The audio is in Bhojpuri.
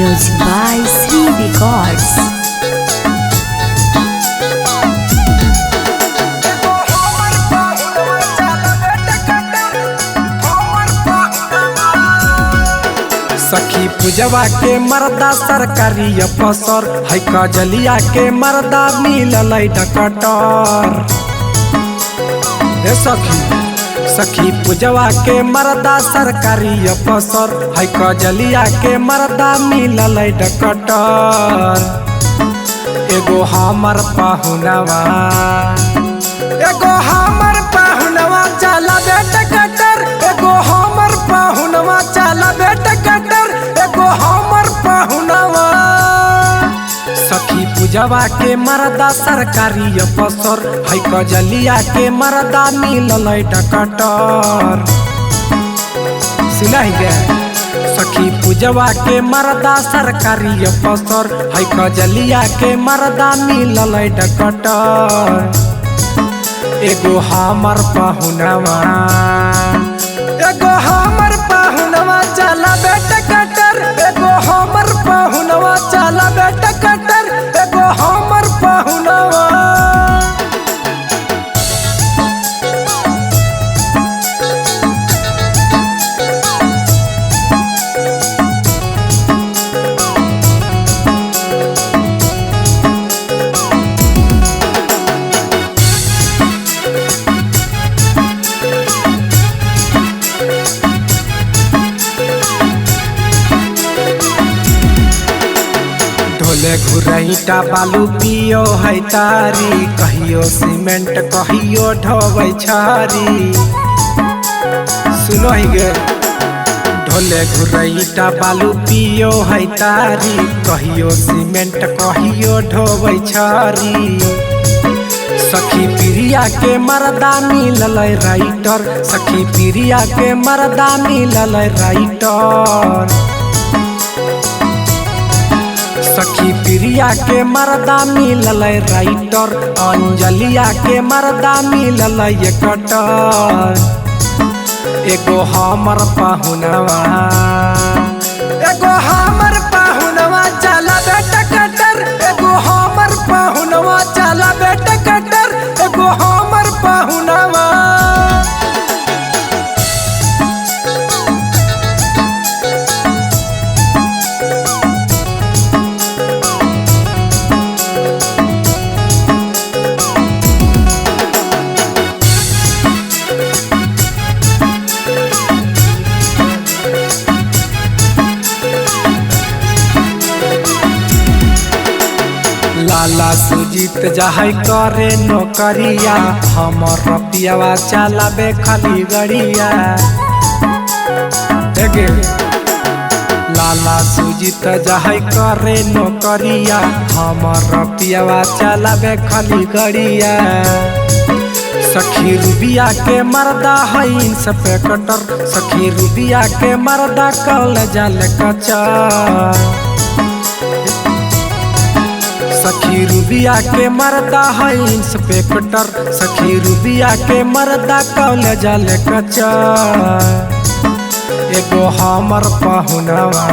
Music by Sri Records. सखी पूजवा के मर्दा सरकारी अफसर है, कजलिया के मर्दा मिलल डकटर। सखी पूजवा के मर्दा सरकारी अफसर है, कजलिया के मर्दा मिलल डकटर। एगो हमर पाहुनवा चला बेटा कटर, एगो हमर पाहुनवा चला बेटा कटर, एगो हमर पाहुनवा। सखी पूजवा के मर्दा सरकारी अफसर है, कजलिया के मर्दा मिलल डकटर। सुनाई गे सखी पूजवा के मर्दा सरकारी अफसर है, कजलिया के मर्दा मिलल डकटर। एगो हमर पाहुनवा चला बेटा कटर, एगो हमर पाहुनवा चला बेटा कटर, एगो हमर पाहुनवा। ढोले घुरैटा बालू पियो है तारी, कहियो सीमेंट कहियो ढोबै छारी। सुनो ही गे ढोले घुरैटा बालू पियो है तारी, कहियो सीमेंट कहियो ढोबै छारी। सखी प्रिया के मर्दा मिलल राइटर, सखी प्रिया के मर्दा मिलल राइटर। सखी प्रिया के मर्दा मिलल राइटर, अंजलिया के मर्दा मिलल कटर। एगो हमर पाहुनवा चला बेटा कटर, एगो हमर पाहुनवा चला बेटा कटर, एगो हमर पाहुनवा। लाला सुजीत जहाई करे नौकरिया, हमर रपियावा चलाबे खाली गड़िया। लाला सुजीत जहाई करे नौकरिया, हमर रपियावा चलाबे खाली गड़िया। सखी रूबिया के मर्दा है इंस्पेक्टर, सखी रूबिया के मर्दा कल जाल कचर। सखी रूबिया के मर्दा है इंस्पेक्टर, सखी रूबिया के मर्दा कॉलेज कचर। एगो हमर पाहुनवा